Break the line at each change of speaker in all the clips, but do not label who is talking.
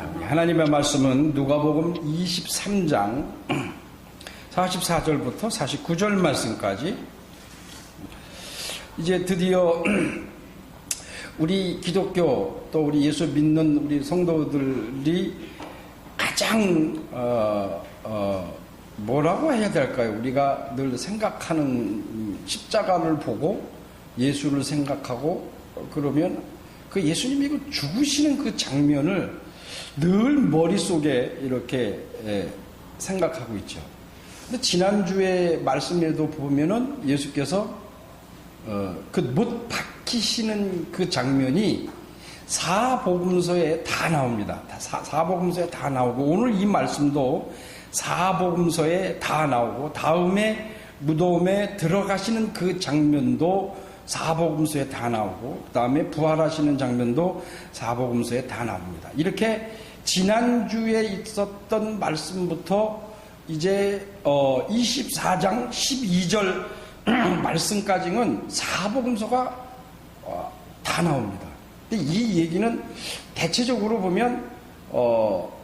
하나님의 말씀은 누가복음 23장 44절부터 49절 말씀까지 이제 드디어 우리 기독교 또 우리 예수 믿는 우리 성도들이 가장 뭐라고 해야 될까요? 우리가 늘 생각하는 십자가를 보고 예수를 생각하고 그러면 그 예수님이 그 죽으시는 그 장면을 늘 머릿속에 이렇게 생각하고 있죠. 근데 지난주에 말씀에도 보면은 예수께서 그 못 박히시는 그 장면이 사복음서에 다 나옵니다. 사복음서에 다 나오고 오늘 이 말씀도 사복음서에 다 나오고 다음에 무덤에 들어가시는 그 장면도 사복음서에 다 나오고 그 다음에 부활하시는 장면도 사복음서에 다 나옵니다. 이렇게 지난주에 있었던 말씀부터 이제 24장 12절 말씀까지는 사복음서가 다 나옵니다. 근데 이 얘기는 대체적으로 보면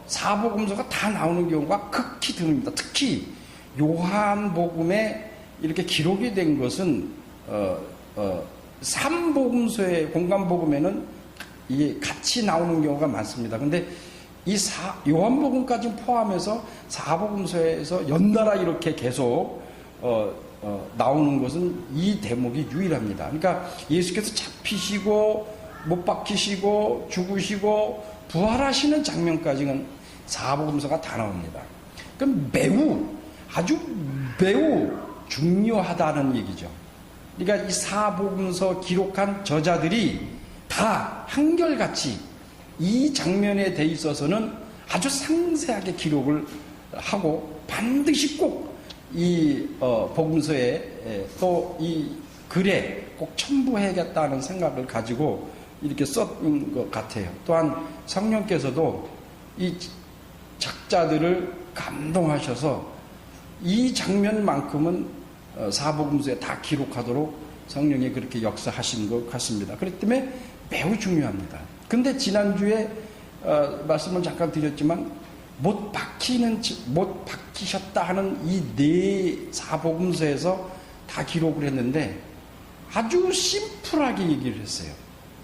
사복음서가 다 나오는 경우가 극히 드뭅니다. 특히 요한복음에 이렇게 기록이 된 것은 삼복음서의 공관복음에는 이게 같이 나오는 경우가 많습니다. 근데 이 요한복음까지 포함해서 사복음서에서 연달아 이렇게 계속 나오는 것은 이 대목이 유일합니다. 그러니까 예수께서 잡히시고 못 박히시고 죽으시고 부활하시는 장면까지는 사복음서가 다 나옵니다. 그럼 아주 매우 중요하다는 얘기죠. 그러니까 이 사복음서 기록한 저자들이 다 한결같이 이 장면에 대 있어서는 아주 상세하게 기록을 하고 반드시 꼭 이 복음서에 또 이 글에 꼭 첨부해야겠다는 생각을 가지고 이렇게 썼던 것 같아요. 또한 성령께서도 이 작자들을 감동하셔서 이 장면만큼은 사복음서에 다 기록하도록 성령이 그렇게 역사하신 것 같습니다. 그렇기 때문에 매우 중요합니다. 근데 지난주에 말씀을 잠깐 드렸지만 못 박히셨다 하는 이 네 사복음서에서 다 기록을 했는데 아주 심플하게 얘기를 했어요.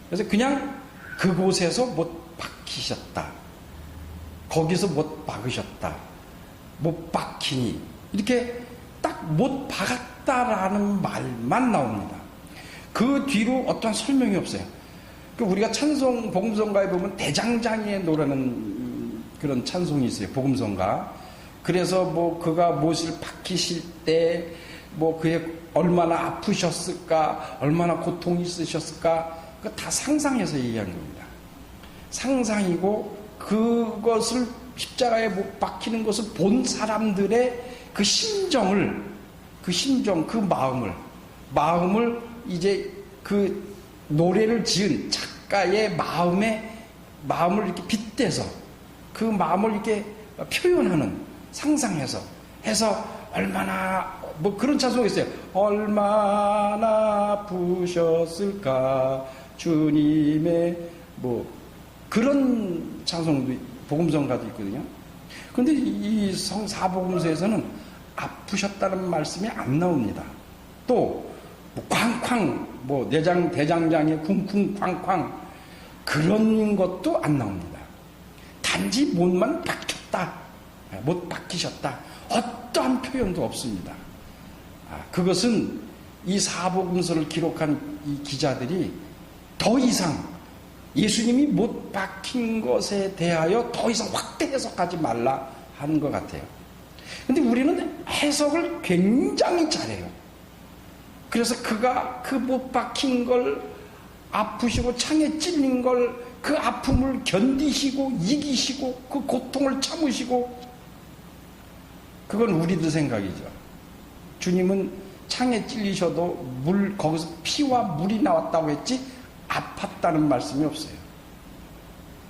그래서 그냥 그곳에서 못 박히셨다, 거기서 못 박으셨다, 못 박히니 이렇게 딱 못 박았다라는 말만 나옵니다. 그 뒤로 어떠한 설명이 없어요. 우리가 찬송 복음성가에 보면 대장장이의 노래는 그런 찬송이 있어요. 복음성가. 그래서 뭐 그가 못을 박히실 때 뭐 그의 얼마나 아프셨을까, 얼마나 고통이 있으셨을까, 그거 다 상상해서 얘기한 겁니다. 상상이고 그것을 십자가에 못 박히는 것을 본 사람들의 그 심정을, 그 마음을 이제 그 노래를 지은 작가의 마음을 이렇게 빗대서 그 마음을 이렇게 표현하는, 상상해서 해서 얼마나 뭐 그런 찬송이 있어요. 얼마나 아프셨을까 주님의 뭐 그런 찬송도 복음성가도 있거든요. 그런데 이 사복음서에서는 아프셨다는 말씀이 안 나옵니다. 또 뭐 쾅쾅 뭐 대장장의 쿵쿵 쾅쾅 그런 것도 안 나옵니다. 단지 못만 박혔다, 못 박히셨다, 어떠한 표현도 없습니다. 그것은 이 사복음서를 기록한 이 기자들이 더 이상 예수님이 못 박힌 것에 대하여 더 이상 확대 해석하지 말라 하는 것 같아요. 근데 우리는 해석을 굉장히 잘해요. 그래서 그가 그 못 박힌 걸, 아프시고 창에 찔린 걸, 그 아픔을 견디시고 이기시고 그 고통을 참으시고, 그건 우리들 생각이죠. 주님은 창에 찔리셔도 거기서 피와 물이 나왔다고 했지 아팠다는 말씀이 없어요.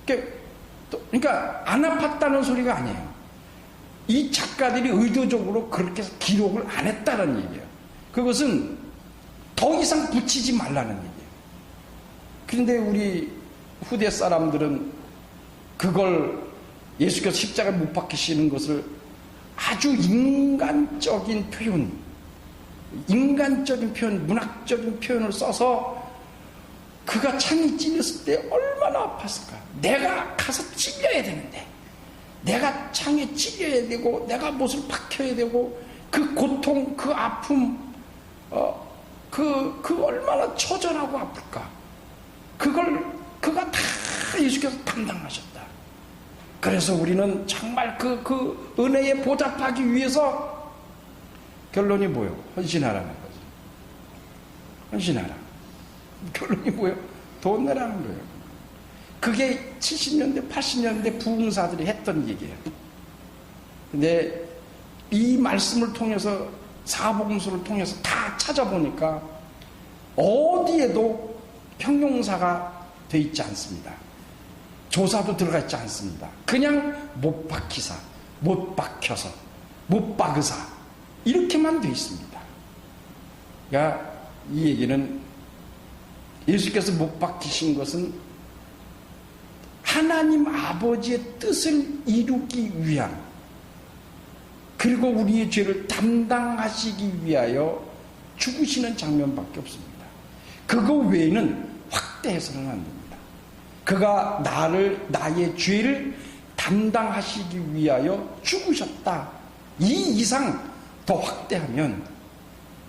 그러니까 안 아팠다는 소리가 아니에요. 이 작가들이 의도적으로 그렇게 기록을 안 했다는 얘기예요. 그것은 더 이상 붙이지 말라는 얘기예요. 그런데 우리 후대 사람들은 그걸 예수께서 십자가에 못 박히시는 것을 아주 인간적인 표현, 문학적인 표현을 써서 그가 창이 찔렸을 때 얼마나 아팠을까. 내가 가서 찔려야 되는데, 내가 창에 찔려야 되고, 내가 못을 박혀야 되고, 그 고통, 그 아픔, 그 얼마나 처절하고 아플까. 그가 다 예수께서 담당하셨다. 그래서 우리는 정말 그 은혜에 보답하기 위해서 결론이 뭐예요? 헌신하라는 거죠. 헌신하라. 결론이 뭐예요? 돈 내라는 거예요. 그게 70년대, 80년대 부흥사들이 했던 얘기예요. 근데 이 말씀을 통해서, 사복음서를 통해서 다 찾아보니까 어디에도 형용사가 돼 있지 않습니다. 조사도 들어가 있지 않습니다. 그냥 못 박히사, 못 박혀서, 못 박으사 이렇게만 돼 있습니다. 그러니까 이 얘기는 예수께서 못 박히신 것은 하나님 아버지의 뜻을 이루기 위한, 그리고 우리의 죄를 담당하시기 위하여 죽으시는 장면밖에 없습니다. 그거 외에는 확대해서는 안 됩니다. 그가 나의 죄를 담당하시기 위하여 죽으셨다. 이 이상 더 확대하면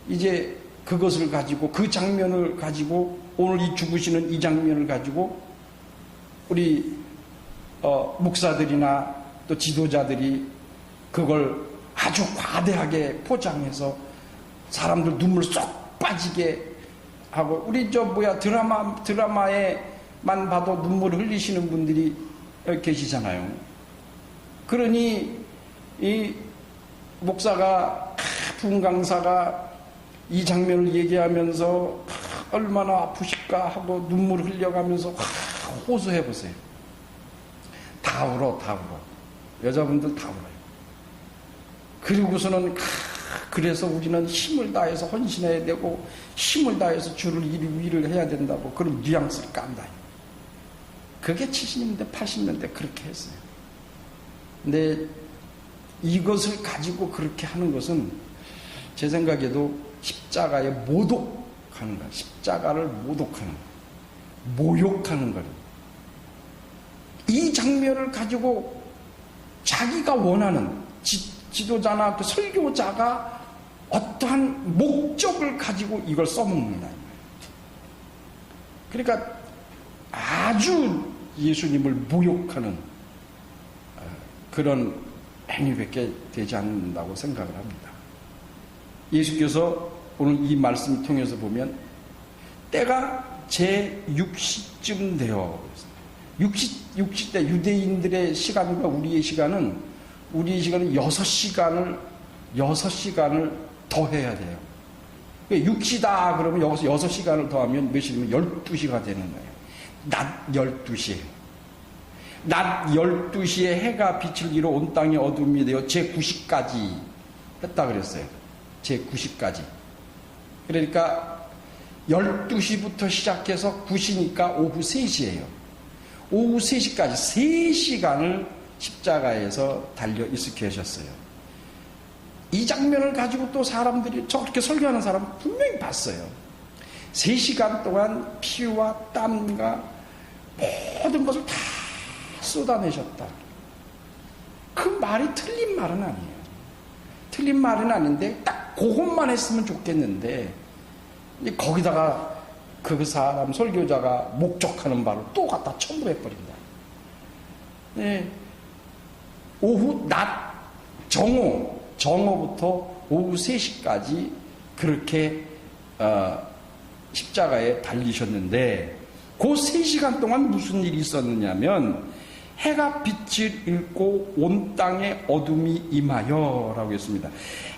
이제 그것을 가지고, 그 장면을 가지고, 오늘 이 죽으시는 이 장면을 가지고 우리 목사들이나 또 지도자들이 그걸 아주 과대하게 포장해서 사람들 눈물 쏙 빠지게 하고, 우리 드라마에만 봐도 눈물 흘리시는 분들이 계시잖아요. 그러니 이 목사가, 부흥 강사가 이 장면을 얘기하면서 얼마나 아프실까 하고 눈물 흘려가면서 호소해보세요. 다 울어. 여자분들 다 울어요. 그리고서는 그래서 우리는 힘을 다해서 헌신해야 되고, 힘을 다해서 주를 위를 해야 된다고 그런 뉘앙스를 깐다. 그게 70년대 80년대 그렇게 했어요. 근데 이것을 가지고 그렇게 하는 것은 제 생각에도 십자가에 모독하는 거예요. 십자가를 모독하는 거예요. 모욕하는 거예요. 이 장면을 가지고 자기가 원하는 지도자나 그 설교자가 어떠한 목적을 가지고 이걸 써먹는다. 그러니까 아주 예수님을 모욕하는 그런 행위밖에 되지 않는다고 생각을 합니다. 예수께서 오늘 이 말씀을 통해서 보면 때가 제6시쯤 되어, 6시 때 유대인들의 시간과 우리의 시간은 6시간을 더 해야 돼요. 6시다 그러면 여기서 6시간을 더하면 몇 시면 12시가 되는 거예요. 낮 12시. 낮 12시에 해가 빛을 잃어 온 땅에 어둠이 되어 제9시까지 했다 그랬어요. 제9시까지. 그러니까 12시부터 시작해서 9시니까 오후 3시예요. 오후 3시까지 3시간을 십자가에서 달려 있어 계셨어요. 이 장면을 가지고 또 사람들이, 저렇게 설교하는 사람은 분명히 봤어요. 3시간 동안 피와 땀과 모든 것을 다 쏟아내셨다. 그 말이 틀린 말은 아니에요. 틀린 말은 아닌데 딱 그것만 했으면 좋겠는데, 거기다가 그 사람 설교자가 목적하는 바를 또 갖다 첨부해버린다. 네. 오후 낮 정오부터 오후 3시까지 그렇게 십자가에 달리셨는데, 그 3시간 동안 무슨 일이 있었느냐면 해가 빛을 잃고 온 땅에 어둠이 임하여 라고 했습니다.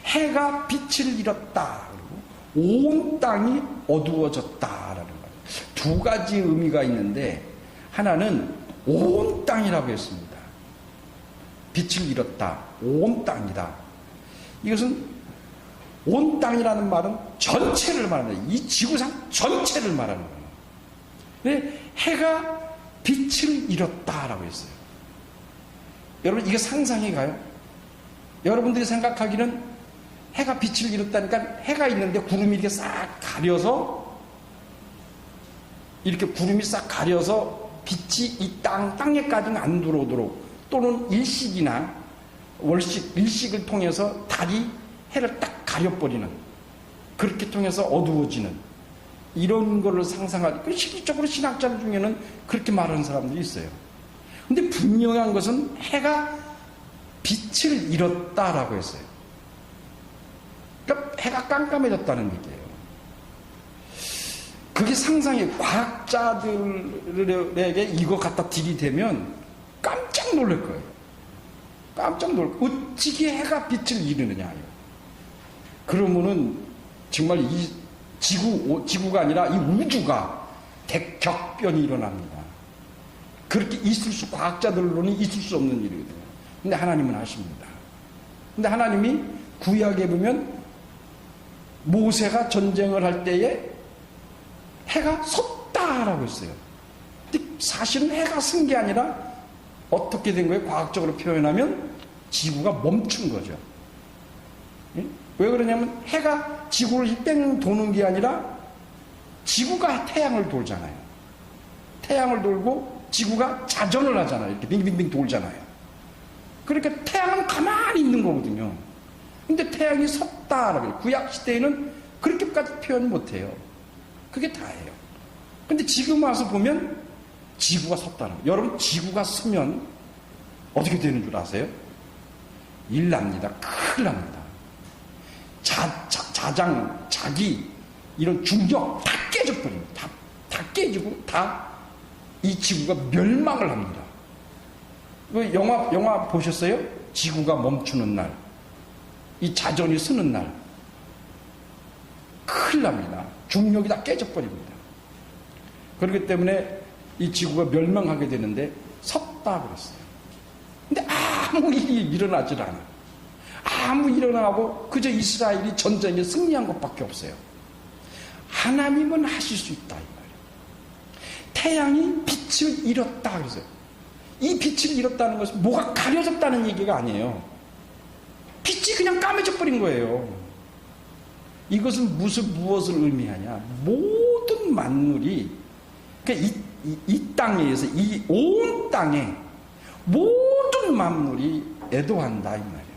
해가 빛을 잃었다. 온 땅이 어두워졌다라는 거예요. 두 가지 의미가 있는데, 하나는 온 땅이라고 했습니다. 빛을 잃었다. 온 땅이다. 이것은 온 땅이라는 말은 전체를 말하는 거예요. 이 지구상 전체를 말하는 거예요. 근데 해가 빛을 잃었다라고 했어요. 여러분, 이게 상상이 가요? 여러분들이 생각하기는 해가 빛을 잃었다니까 해가 있는데 구름이 이렇게 싹 가려서, 이렇게 구름이 싹 가려서 빛이 이 땅에까지는 안 들어오도록, 또는 일식이나 월식, 일식을 통해서 달이 해를 딱 가려버리는, 그렇게 통해서 어두워지는, 이런 거를 상상하고, 실질적으로 신학자들 중에는 그렇게 말하는 사람들이 있어요. 근데 분명한 것은 해가 빛을 잃었다라고 했어요. 그러니까 해가 깜깜해졌다는 얘기예요. 그게 상상이, 과학자들에게 이거 갖다 들이대면 깜짝 놀랄 거예요. 깜짝 놀랄 거예요. 어찌게 해가 빛을 잃느냐. 그러면은 정말 이 지구가 아니라 이 우주가 대격변이 일어납니다. 그렇게 과학자들로는 있을 수 없는 일이거든요. 근데 하나님은 아십니다. 근데 하나님이 구약에 보면 모세가 전쟁을 할 때에 해가 섰다라고 했어요. 근데 사실은 해가 쓴 게 아니라 어떻게 된 거예요? 과학적으로 표현하면 지구가 멈춘 거죠. 왜 그러냐면 해가 지구를 뺑 도는 게 아니라 지구가 태양을 돌잖아요. 태양을 돌고 지구가 자전을 하잖아요. 이렇게 빙빙빙 돌잖아요. 그러니까 태양은 가만히 있는 거거든요. 근데 태양이 섰다라고 해요. 구약 시대에는 그렇게까지 표현 못해요. 그게 다예요. 근데 지금 와서 보면 지구가 섰다는 거예요. 여러분, 지구가 서면 어떻게 되는 줄 아세요? 일 납니다. 큰일 납니다. 자기, 이런 중력 다 깨져버립니다. 다 깨지고 이 지구가 멸망을 합니다. 그 영화 보셨어요? 지구가 멈추는 날, 이 자전이 서는 날, 큰일 납니다. 중력이 다 깨져버립니다. 그렇기 때문에 이 지구가 멸망하게 되는데 섰다 그랬어요. 근데 아무 일이 일어나질 않아. 아무 일어나고 그저 이스라엘이 전쟁에 승리한 것밖에 없어요. 하나님은 하실 수 있다 이 말이에요. 태양이 빛을 잃었다 그랬어요. 이 빛을 잃었다는 것은 뭐가 가려졌다는 얘기가 아니에요. 빛이 그냥 까매져 버린 거예요. 이것은 무엇을 의미하냐? 모든 만물이, 그러니까 이 땅에 의해서, 이 온 땅에 모든 만물이 애도한다 이 말이에요.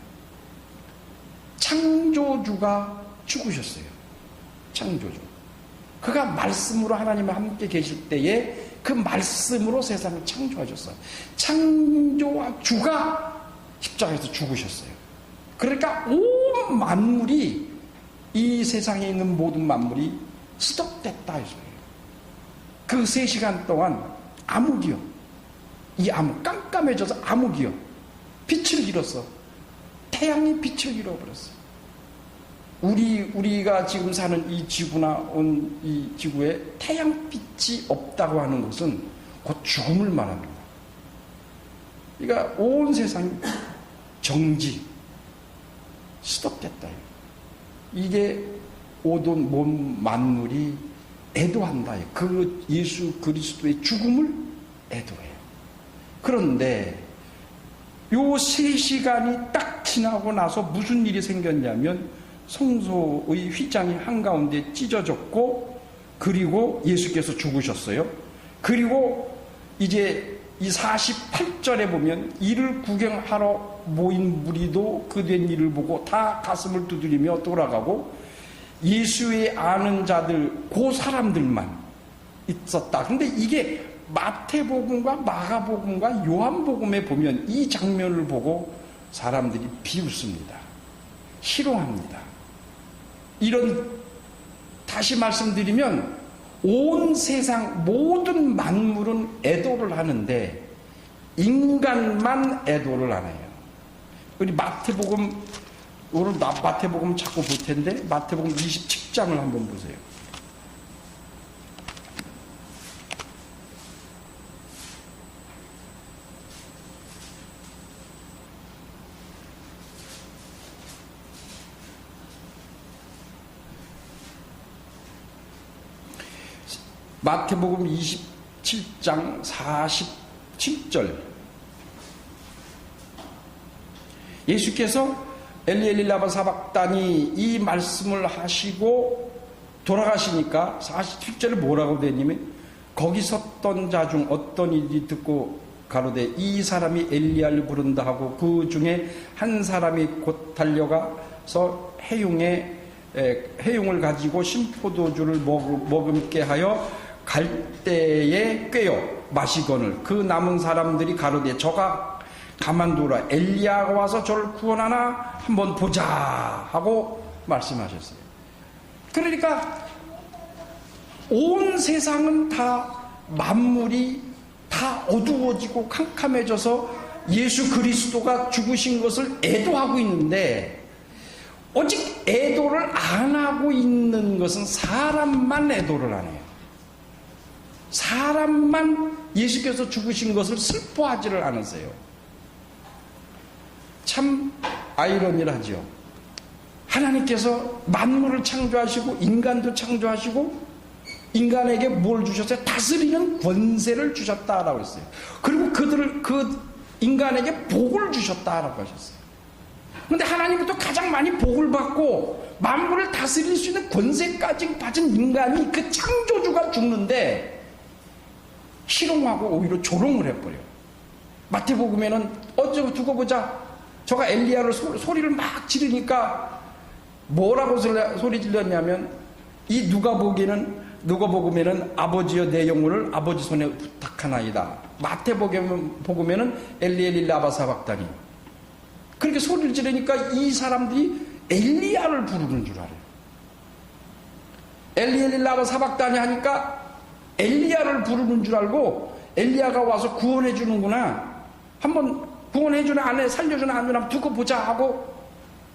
창조주가 죽으셨어요. 창조주. 그가 말씀으로 하나님과 함께 계실 때에 그 말씀으로 세상을 창조하셨어요. 창조주가 십자가에서 죽으셨어요. 그러니까 온 만물이, 이 세상에 있는 모든 만물이 스톱됐다 이 소리예요. 그 3시간 동안 암흑이요. 이 암흑, 깜깜해져서 암흑이요. 빛을 잃었어. 태양이 빛을 잃어버렸어. 우리가 지금 사는 이 지구나 온 이 지구에 태양빛이 없다고 하는 것은 곧 죽음을 말합니다. 그러니까 온 세상이 정지, 스톱됐다. 이게 오돈 몸 만물이 애도한다. 그 예수 그리스도의 죽음을 애도해요. 그런데 요 3시간이 딱 지나고 나서 무슨 일이 생겼냐면 성소의 휘장이 한가운데 찢어졌고, 그리고 예수께서 죽으셨어요. 그리고 이제 이 48절에 보면 이를 구경하러 모인 무리도 그된 일을 보고 다 가슴을 두드리며 돌아가고, 예수의 아는 자들, 그 사람들만 있었다. 근데 이게 마태복음과 마가복음과 요한복음에 보면 이 장면을 보고 사람들이 비웃습니다. 희롱합니다. 다시 말씀드리면 온 세상 모든 만물은 애도를 하는데 인간만 애도를 안 해요. 우리 마태복음, 오늘 마태복음 자꾸 볼 텐데 마태복음 27장을 한번 보세요. 마태복음 27장 47절. 예수께서 엘리 엘리 라마 사박다니 이 말씀을 하시고 돌아가시니까 47절에 뭐라고 되냐면 거기 섰던 자 중 어떤 이들이 듣고 가로되 이 사람이 엘리야를 부른다 하고 그 중에 한 사람이 곧 달려가서 해용을 가지고 신포도주를 머금게 하여 갈대에 꿰어 마시거늘 그 남은 사람들이 가로되 저가 가만두라 엘리야가 와서 저를 구원하나 한번 보자 하고 말씀하셨어요. 그러니까 온 세상은 다 만물이 다 어두워지고 캄캄해져서 예수 그리스도가 죽으신 것을 애도하고 있는데 오직 애도를 안 하고 있는 것은 사람만 애도를 안 해요. 사람만 예수께서 죽으신 것을 슬퍼하지를 않으세요. 참 아이러니하죠. 하나님께서 만물을 창조하시고 인간도 창조하시고 인간에게 뭘 주셨어요? 다스리는 권세를 주셨다라고 했어요. 그리고 그 인간에게 복을 주셨다라고 하셨어요. 그런데 하나님은 또 가장 많이 복을 받고 만물을 다스릴 수 있는 권세까지 가진 인간이 그 창조주가 죽는데 희롱하고 오히려 조롱을 해버려요. 마태복음에는 어쩌고 두고 보자. 저가 엘리야를 소리를 막 지르니까 뭐라고 소리 질렀냐면 이 누가복음에는 아버지여 내 영혼을 아버지 손에 부탁하나이다. 마태복음에는 엘리 엘리 라마 사박다니. 그렇게 소리를 지르니까 이 사람들이 엘리야를 부르는 줄 알아요. 엘리 엘리 라마 사박다니 하니까 엘리야를 부르는 줄 알고 엘리야가 와서 구원해 주는구나. 한번 구원해 주나 안 해, 살려주나 안 주나 두고 보자 하고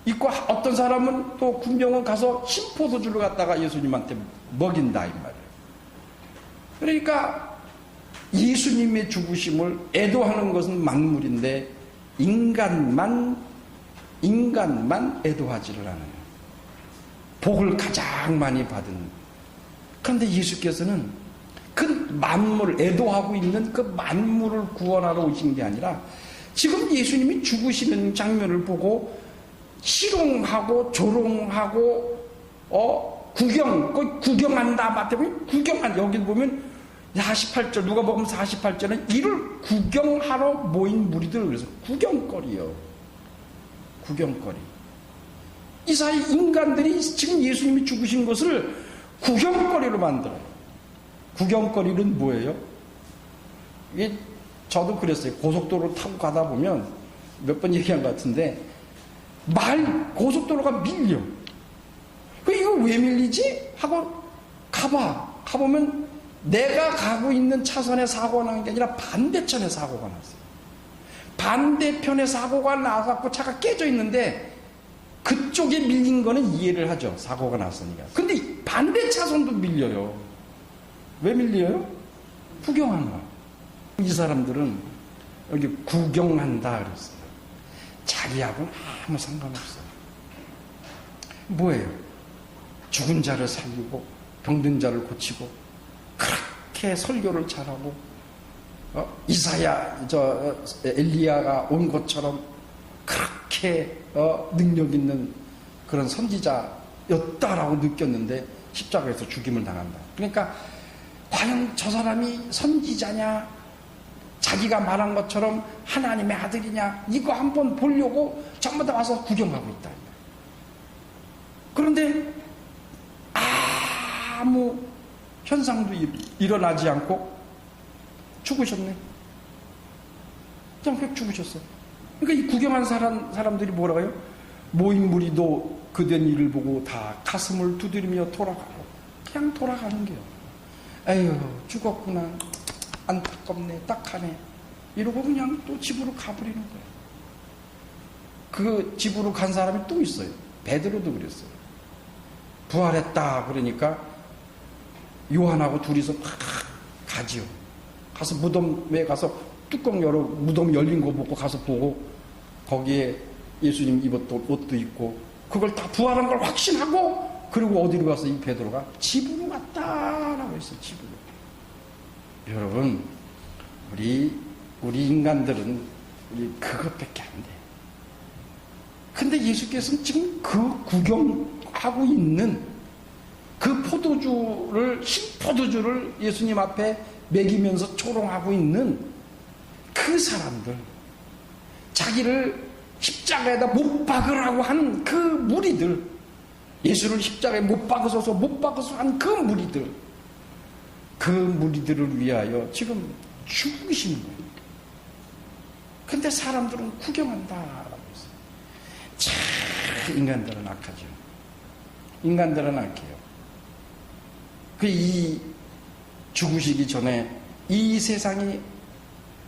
있고 어떤 사람은 또 군병원 가서 신포도주를 갖다가 예수님한테 먹인다 이 말이에요. 그러니까 예수님의 죽으심을 애도하는 것은 만물인데 인간만 애도하지를 않아요. 복을 가장 많이 받은. 그런데 예수께서는 그 만물을 애도하고 있는 그 만물을 구원하러 오신 게 아니라 지금 예수님이 죽으시는 장면을 보고 희롱하고 조롱하고 구경한다. 마태복음 구경한다. 여기 보면 48절 누가복음 48절은 이를 구경하러 모인 무리들 그래서 구경거리요. 구경거리. 이 사이 인간들이 지금 예수님이 죽으신 것을 구경거리로 만들어요. 구경거리는 뭐예요? 이게 저도 그랬어요. 고속도로 타고 가다 보면 몇 번 얘기한 것 같은데 고속도로가 밀려. 이거 왜 밀리지? 하고 가보면 내가 가고 있는 차선에 사고가 난 게 아니라 반대편에 사고가 났어요. 반대편에 사고가 나갖고 차가 깨져 있는데 그쪽에 밀린 거는 이해를 하죠. 사고가 났으니까. 근데 반대 차선도 밀려요. 왜 밀려요? 구경하는 이 사람들은 여기 구경한다 그랬어요. 자기하고는 아무 상관없어요. 뭐예요? 죽은 자를 살리고 병든 자를 고치고 그렇게 설교를 잘하고 엘리야가 온 것처럼 그렇게 능력 있는 그런 선지자였다라고 느꼈는데 십자가에서 죽임을 당한다. 그러니까 과연 저 사람이 선지자냐? 자기가 말한 것처럼 하나님의 아들이냐? 이거 한번 보려고 전부 다 와서 구경하고 있다. 그런데 아무 현상도 일어나지 않고 죽으셨네. 그냥 죽으셨어. 그러니까 이 구경한 사람들이 뭐라고 해요? 모인 무리도 그된 일을 보고 다 가슴을 두드리며 돌아가고 그냥 돌아가는 게요. 에휴 죽었구나. 안타깝네. 딱하네. 이러고 그냥 또 집으로 가버리는 거예요. 그 집으로 간 사람이 또 있어요. 베드로도 그랬어요. 부활했다 그러니까 요한하고 둘이서 막 가지요. 가서 무덤에 가서 뚜껑 열어 무덤 열린 거 보고 가서 보고 거기에 예수님 입었던 옷도 있고 그걸 다 부활한 걸 확신하고 그리고 어디로 가서 이 베드로가 집으로 갔다라고 했어요. 집으로. 여러분 우리 인간들은 우리 그것밖에 안 돼. 근데 예수께서는 지금 그 구경하고 있는 그 포도주를, 신포도주를 예수님 앞에 먹이면서 초롱하고 있는 그 사람들, 자기를 십자가에다 못 박으라고 하는 그 무리들, 예수를 십자가에 못 박으소서 못 박으소서 한 그 무리들, 그 무리들을 위하여 지금 죽으시는 거예요. 근데 사람들은 구경한다라고 했어요. 참 인간들은 악하죠. 인간들은 악해요. 이 죽으시기 전에 이 세상이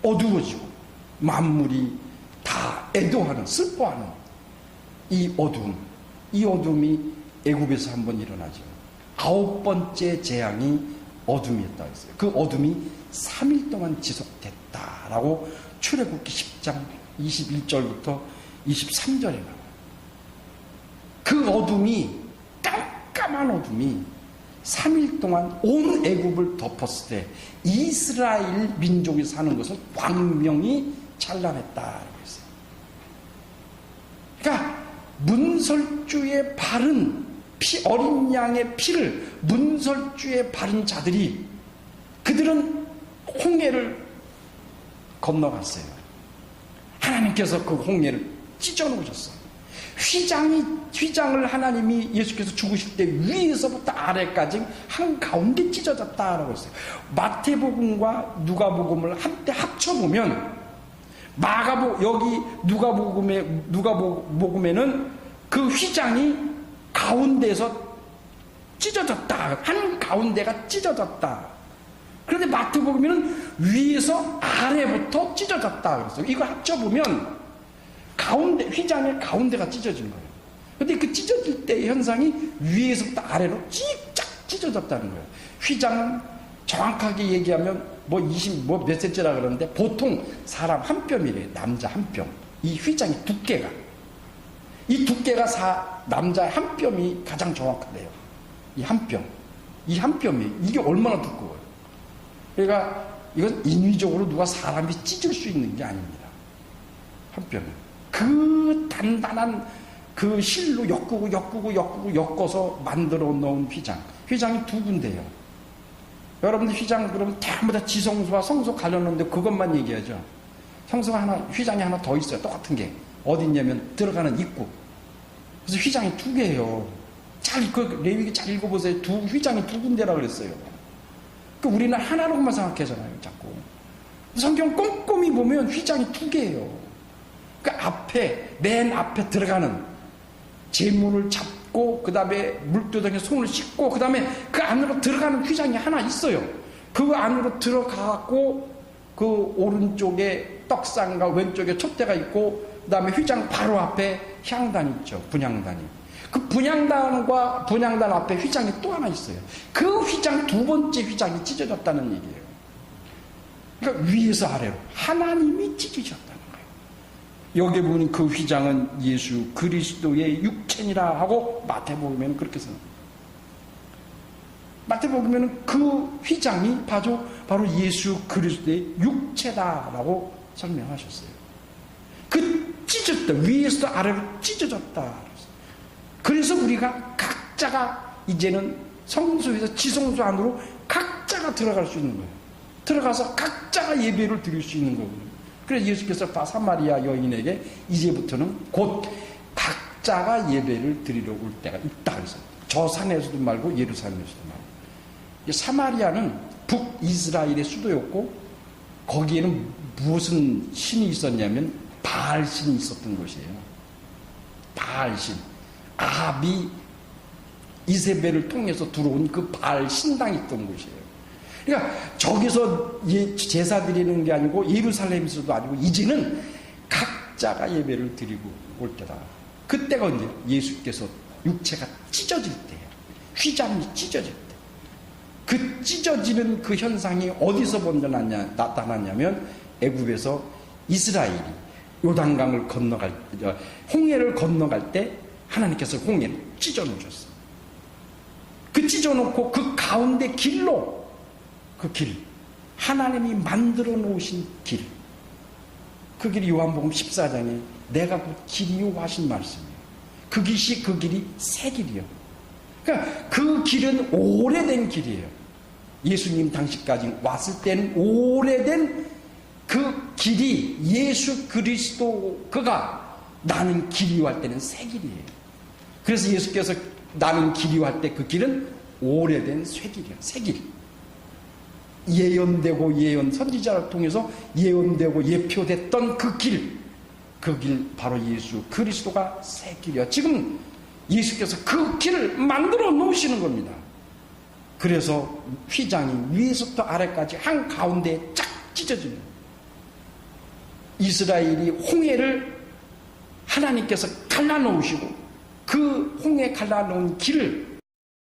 어두워지고 만물이 다 애도하는, 슬퍼하는 이 어두움, 이 어둠이 애굽에서 한번 일어나죠. 9번째 재앙이 어둠이었다 했어요. 그 어둠이 3일 동안 지속됐다라고 출애굽기 10장 21절부터 23절에 나와요. 그 어둠이, 깜깜한 어둠이 3일 동안 온 애굽을 덮었을 때 이스라엘 민족이 사는 것은 광명이 찬란했다라고 했어요. 그러니까 문설주에 바른 피, 어린 양의 피를 문설주에 바른 자들이, 그들은 홍해를 건너갔어요. 하나님께서 그 홍해를 찢어놓으셨어요. 휘장을 하나님이 예수께서 죽으실 때 위에서부터 아래까지 한가운데 찢어졌다라고 했어요. 마태복음과 누가복음을 한때 합쳐보면, 여기 누가복음에는 그 휘장이 가운데에서 찢어졌다. 한 가운데가 찢어졌다. 그런데 마태복음에는 위에서 아래부터 찢어졌다 그랬어요. 이거 합쳐보면 휘장의 가운데가 찢어진 거예요. 근데 그 찢어질 때의 현상이 위에서부터 아래로 찢쫙 찢어졌다는 거예요. 휘장은 정확하게 얘기하면 몇 센치라 그러는데 보통 사람 한 뼘이래요. 남자 한 뼘. 이 휘장의 두께가. 이 두께가 남자 한 뼘이 가장 정확하대요. 이 한 뼘. 이 한 뼘이 이게 얼마나 두꺼워요. 그러니까 이건 인위적으로 누가 사람이 찢을 수 있는 게 아닙니다. 한 뼘이. 그 단단한 그 실로 엮어서 만들어 놓은 휘장. 휘장이 두 군데예요. 여러분들 휘장 그러면 전부 다 지성소와 성소 가려놓는데 그것만 얘기하죠. 휘장이 하나 더 있어요. 똑같은 게. 어디 있냐면 들어가는 입구. 그래서 휘장이 두 개예요. 레위기 잘 읽어보세요. 휘장이 두 군데라 그랬어요. 우리는 하나로만 생각하잖아요. 자꾸. 성경 꼼꼼히 보면 휘장이 두 개예요. 맨 앞에 들어가는 제물을 잡고, 그 다음에 물두덩이에 손을 씻고, 그 다음에 그 안으로 들어가는 휘장이 하나 있어요. 그 안으로 들어가고, 그 오른쪽에 떡상과 왼쪽에 촛대가 있고, 그 다음에 휘장 바로 앞에 향단이 있죠. 분향단이. 그 분향단 앞에 휘장이 또 하나 있어요. 그 휘장, 두 번째 휘장이 찢어졌다는 얘기예요. 그러니까 위에서 아래로 하나님이 찢으셨다는 거예요. 여기 보니 그 휘장은 예수 그리스도의 육체니라 하고 마태복음에는 그렇게 써요. 마태복음에는 그 휘장이 바로 예수 그리스도의 육체다라고 설명하셨어요. 찢어졌다. 위에서 아래로 찢어졌다. 그래서 우리가 각자가 이제는 성소에서 지성소 안으로 각자가 들어갈 수 있는 거예요. 들어가서 각자가 예배를 드릴 수 있는 거거든요. 그래서 예수께서 사마리아 여인에게 이제부터는 곧 각자가 예배를 드리러 올 때가 있다 그랬어요. 저 산에서도 말고 예루살렘에서도 말고. 사마리아는 북이스라엘의 수도였고, 거기에는 무슨 신이 있었냐면 바알신이 있었던 곳이에요. 바알신. 아합이 이세벨을 통해서 들어온 그 바알 신당이 있던 곳이에요. 그러니까 저기서 제사 드리는 게 아니고 예루살렘에서도 아니고 이제는 각자가 예배를 드리고 올 때다. 그때가 언제? 예수께서 육체가 찢어질 때예요. 휘장이 찢어질 때. 그 찢어지는 그 현상이 어디서 먼저 나타났냐면 애굽에서 이스라엘이 요단강을 홍해를 건너갈 때 하나님께서 홍해를 찢어놓으셨어요. 그 찢어놓고 그 가운데 길로, 그 길, 하나님이 만들어 놓으신 길, 그 길이 요한복음 14장에 내가 곧 길이요 하신 말씀이에요. 그 길이 새 길이요. 그러니까 그 길은 오래된 길이에요. 예수님 당시까지 왔을 때는 오래된 그 길이 예수 그리스도 그가 나는 길이요 할 때는 새 길이에요. 그래서 예수께서 나는 길이요 할 때 그 길은 오래된 새 길이에요. 새 길. 예언되고 선지자를 통해서 예언되고 예표됐던 그 길 바로 예수 그리스도가 새 길이야. 지금 예수께서 그 길을 만들어 놓으시는 겁니다. 그래서 휘장이 위에서부터 아래까지 한가운데에 쫙 찢어집니다. 이스라엘이 홍해를 하나님께서 갈라놓으시고 그 홍해 갈라놓은 길을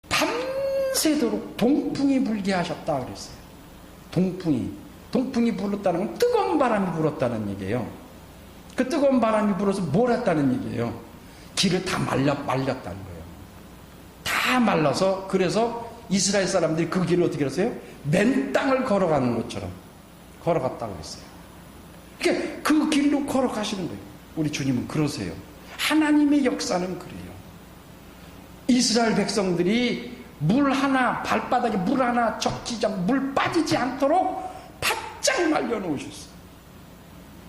밤새도록 동풍이 불게 하셨다 그랬어요. 동풍이 불었다는 건 뜨거운 바람이 불었다는 얘기예요. 그 뜨거운 바람이 불어서 뭘 했다는 얘기예요? 길을 다 말렸다는 거예요. 다 말라서 그래서 이스라엘 사람들이 그 길을 어떻게 했어요? 맨 땅을 걸어가는 것처럼 걸어갔다고 했어요. 그러니까 그 길로 걸어가시는 거예요. 우리 주님은 그러세요. 하나님의 역사는 그래요. 이스라엘 백성들이 물 하나, 발바닥에 물 하나 적히지 않고 물 빠지지 않도록 바짝 말려놓으셨어요.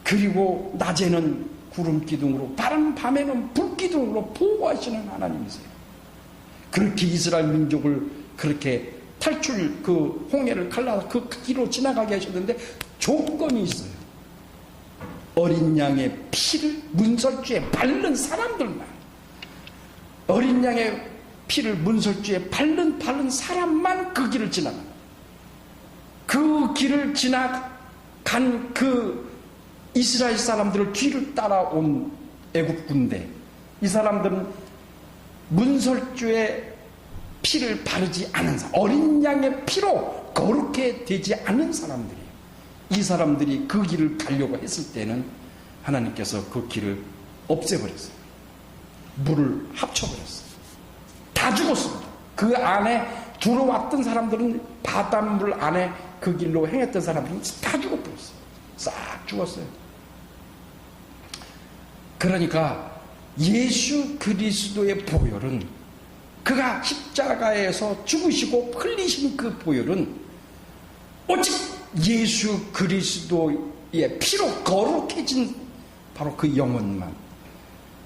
그리고 낮에는 구름 기둥으로, 밤에는 불 기둥으로 보호하시는 하나님이세요. 그렇게 이스라엘 민족을 그렇게 탈출 그 홍해를 갈라서 그 길로 지나가게 하셨는데 조건이 있어요. 어린 양의 피를 문설주에 바른 사람들만, 어린 양의 피를 문설주에 바른 사람만 그 길을 지나가. 그 길을 지나간 그 이스라엘 사람들을 뒤를 따라온 애굽 군대, 이 사람들은 문설주에 피를 바르지 않은 사람, 어린 양의 피로 거룩해 되지 않은 사람들이에요. 이 사람들이 그 길을 가려고 했을 때는 하나님께서 그 길을 없애버렸어요. 물을 합쳐버렸어요. 다 죽었습니다. 그 안에 들어왔던 사람들은, 바닷물 안에 그 길로 행했던 사람들은 다 죽어버렸어요. 싹 죽었어요. 그러니까 예수 그리스도의 보혈은, 그가 십자가에서 죽으시고 흘리신 그 보혈은 오직 예수 그리스도의 피로 거룩해진 바로 그 영혼만,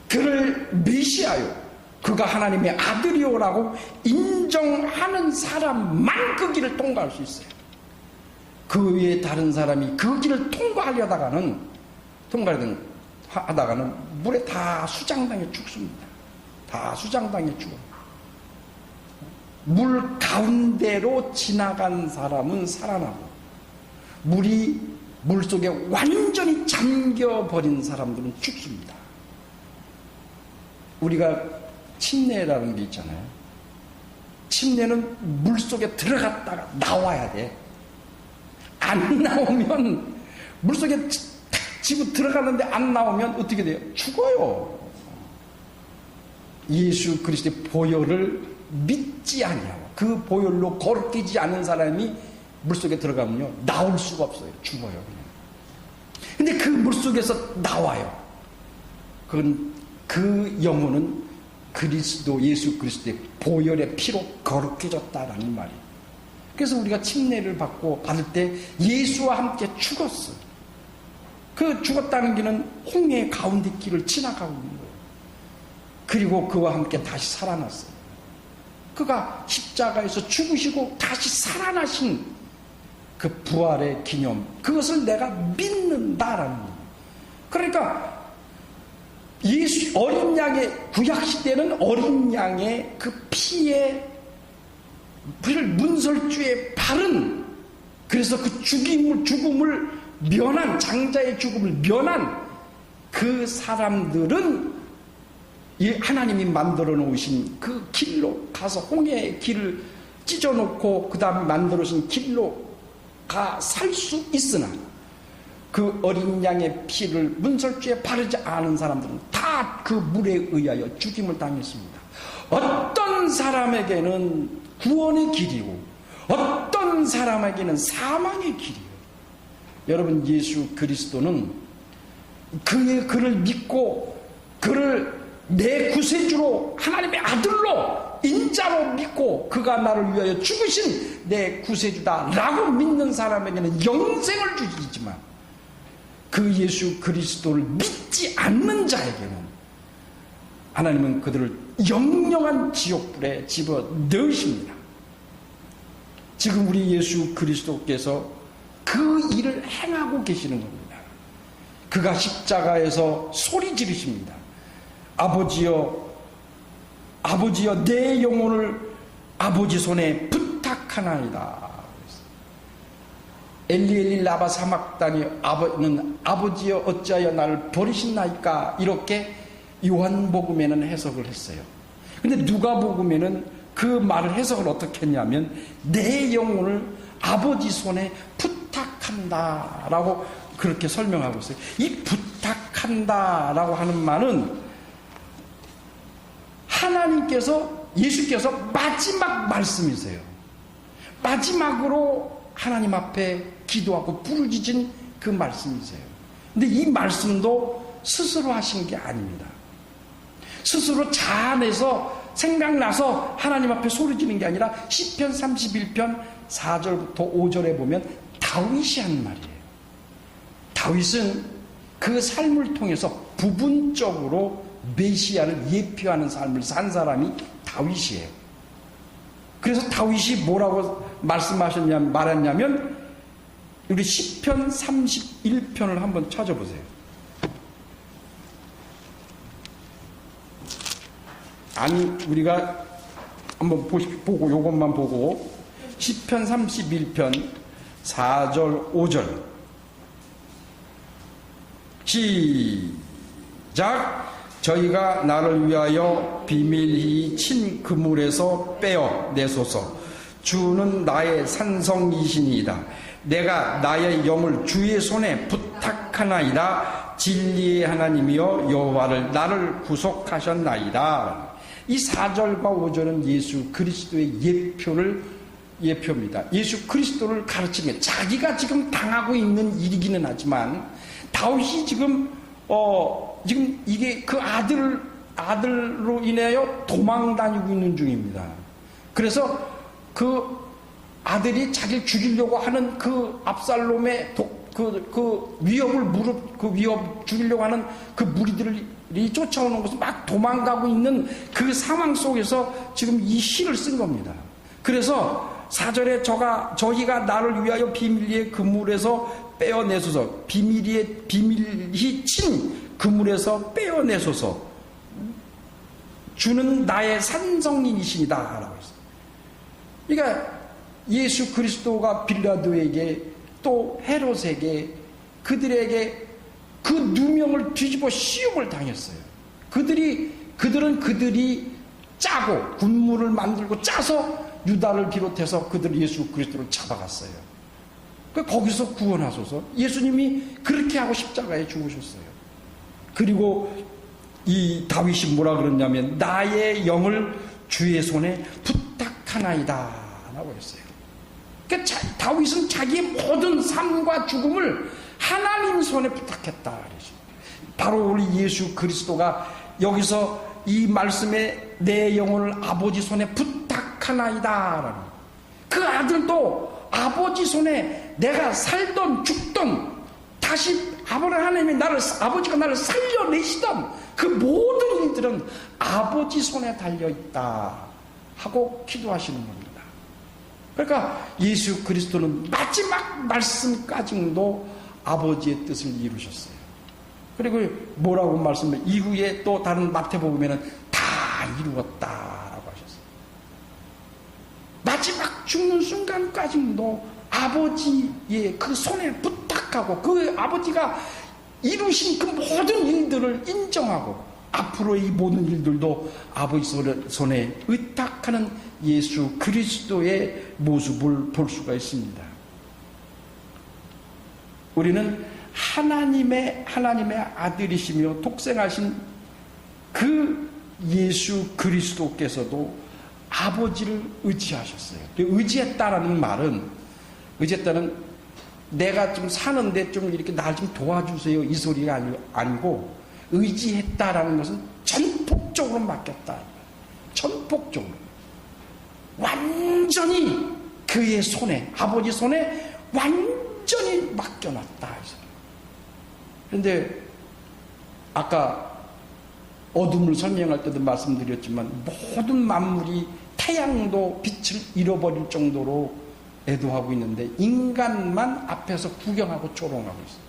그를 메시아요, 그가 하나님의 아들이오라고 인정하는 사람만 그 길을 통과할 수 있어요. 그 외에 다른 사람이 그 길을 통과하다가는 물에 다 수장당해 죽습니다. 다 수장당해 죽어요. 물 가운데로 지나간 사람은 살아나고, 물 속에 완전히 잠겨버린 사람들은 죽습니다. 우리가 침례라는 게 있잖아요. 침례는 물 속에 들어갔다가 나와야 돼. 안 나오면, 물 속에 집어 들어갔는데 안 나오면 어떻게 돼요? 죽어요. 예수 그리스도의 보혈을 믿지 아니하고 그 보혈로 거룩해지지 않은 사람이 물속에 들어가면요, 나올 수가 없어요. 죽어요, 그냥. 근데 그 물속에서 나와요. 그 영혼은 예수 그리스도의 보혈의 피로 거룩해졌다라는 말이에요. 그래서 우리가 침례를 받을 때 예수와 함께 죽었어요. 그 죽었다는 길은 홍해 가운데 길을 지나가고 있는 거예요. 그리고 그와 함께 다시 살아났어요. 그가 십자가에서 죽으시고 다시 살아나신 그 부활의 기념, 그것을 내가 믿는다라는 거예요. 그러니까 어린 양의, 구약시대는 어린 양의 그 피를 문설주에 바른, 그래서 그 죽음을 면한, 장자의 죽음을 면한 그 사람들은 하나님이 만들어 놓으신 그 길로 가서 홍해의 길을 찢어놓고 그 다음에 만들어 놓으신 길로 가 살 수 있으나, 그 어린 양의 피를 문설주에 바르지 않은 사람들은 다 그 물에 의하여 죽임을 당했습니다. 어떤 사람에게는 구원의 길이고 어떤 사람에게는 사망의 길이에요. 여러분, 예수 그리스도는 그를 믿고 그를 내 구세주로 하나님의 아들로 인자로 믿고 그가 나를 위하여 죽으신 내 구세주다 라고 믿는 사람에게는 영생을 주시지만 그 예수 그리스도를 믿지 않는 자에게는 하나님은 그들을 영영한 지옥불에 집어넣으십니다. 지금 우리 예수 그리스도께서 그 일을 행하고 계시는 겁니다. 그가 십자가에서 소리 지르십니다. 아버지여, 아버지여, 내 영혼을 아버지 손에 부탁하나이다. 엘리 엘리 라마 사막다니, 아버는 아버지여 어찌하여 나를 버리셨나이까, 이렇게 요한복음에는 해석을 했어요. 근데 누가복음에는 그 말을 해석을 어떻게 했냐면 내 영혼을 아버지 손에 부탁한다 라고 그렇게 설명하고 있어요. 이 부탁한다 라고 하는 말은 하나님께서, 예수께서 마지막 말씀이세요. 마지막으로 하나님 앞에 기도하고 부르짖은 그 말씀이세요. 근데 이 말씀도 스스로 하신 게 아닙니다. 스스로 자아내서 생각나서 하나님 앞에 소리지는 게 아니라 시편 31편 4절부터 5절에 보면 다윗이 한 말이에요. 다윗은 그 삶을 통해서 부분적으로 메시아를 예표하는 삶을 산 사람이 다윗이에요. 그래서 다윗이 뭐라고 말했냐면 우리 시편 31편을 한번 찾아보세요. 아니, 우리가 한번 보고 요것만 보고 시편 31편 4절 5절 시작. 저희가 나를 위하여 비밀히 친 그물에서 빼어 내소서. 주는 나의 산성이시니이다. 내가 나의 영을 주의 손에 부탁하나이다. 진리의 하나님이여 여호와를 나를 구속하셨나이다. 이 4절과 5절은 예수 그리스도의 예표입니다. 예수 그리스도를 가르치면 자기가 지금 당하고 있는 일이기는 하지만 다윗이 지금 이게 그 아들로 인하여 도망 다니고 있는 중입니다. 그래서 그 아들이 자기를 죽이려고 하는 그 압살롬의 위협 죽이려고 하는 그 무리들이 쫓아오는 것을 막 도망가고 있는 그 상황 속에서 지금 이 시를 쓴 겁니다. 그래서 4절에 저희가 나를 위하여 비밀리의 그물에서 빼어내소서. 비밀히 친 그물에서 빼어내소서. 주는 나의 산성인이시니다 라고 했어요. 그러니까 예수 그리스도가 빌라도에게 또 헤롯에게 그들에게 그 누명을 뒤집어 씌움을 당했어요. 그들은 짜고 군무를 만들고 짜서 유다를 비롯해서 그들 예수 그리스도를 잡아갔어요. 거기서 구원하소서. 예수님이 그렇게 하고 십자가에 죽으셨어요. 그리고 이 다윗이 뭐라 그랬냐면 나의 영을 주의 손에 부탁하나이다 라고 했어요. 그러니까 다윗은 자기의 모든 삶과 죽음을 하나님 손에 부탁했다 그러죠. 바로 우리 예수 그리스도가 여기서 이 말씀에 내 영혼을 아버지 손에 부탁하나이다 라는, 그 아들도 아버지 손에 내가 살던 죽던 다시 아버지가 나를 살려내시던 그 모든 일들은 아버지 손에 달려있다 하고 기도하시는 겁니다. 그러니까 예수 그리스도는 마지막 말씀까지도 아버지의 뜻을 이루셨어요. 그리고 뭐라고 말씀을 이후에 또 다른 마태복음에는 다 이루었다라고 하셨어요. 마지막 죽는 순간까지도 아버지의 그 손에 부탁하고 그 아버지가 이루신 그 모든 일들을 인정하고 앞으로의 이 모든 일들도 아버지 손에 의탁하는 예수 그리스도의 모습을 볼 수가 있습니다. 우리는 하나님의 아들이시며 독생하신 그 예수 그리스도께서도 아버지를 의지하셨어요. 의지했다라는 말은 내가 좀 사는데 좀 이렇게 날 좀 도와주세요 이 소리가 아니고 의지했다라는 것은 전폭적으로 맡겼다. 전폭적으로 완전히 그의 손에, 아버지 손에 완전히 맡겨놨다. 그런데 아까 어둠을 설명할 때도 말씀드렸지만 모든 만물이 태양도 빛을 잃어버릴 정도로 애도하고 있는데 인간만 앞에서 구경하고 조롱하고 있어요.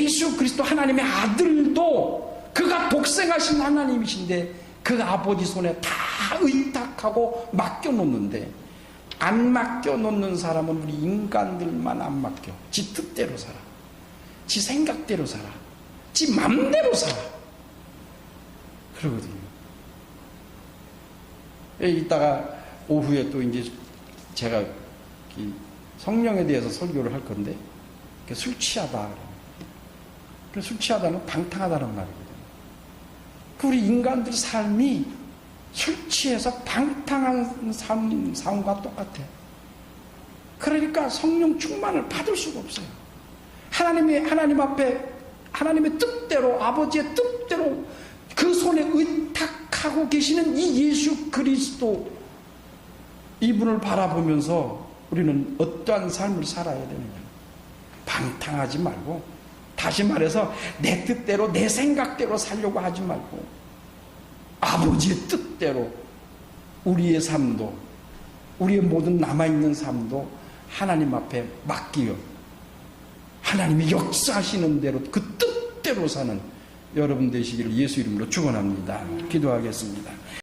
예수 그리스도 하나님의 아들도 그가 독생하신 하나님이신데 그 아버지 손에 다 의탁하고 맡겨놓는데 안 맡겨놓는 사람은 우리 인간들만 안 맡겨. 지 뜻대로 살아. 지 생각대로 살아. 지 맘대로 살아. 그러거든요. 이따가 오후에 또 이제 제가 성령에 대해서 설교를 할 건데 술 취하다. 술 취하다는 방탕하다는 말이거든요. 우리 인간들 삶이 술 취해서 방탕한 삶과 똑같아. 그러니까 성령 충만을 받을 수가 없어요. 하나님 앞에 하나님의 뜻대로 아버지의 뜻대로 그 손에 의탁하고 계시는 이 예수 그리스도 이분을 바라보면서 우리는 어떠한 삶을 살아야 되느냐. 방탕하지 말고 다시 말해서 내 뜻대로 내 생각대로 살려고 하지 말고 아버지의 뜻대로 우리의 삶도 우리의 모든 남아있는 삶도 하나님 앞에 맡기어 하나님이 역사하시는 대로 그 뜻대로 사는 여러분 되시기를 예수 이름으로 축원합니다. 기도하겠습니다.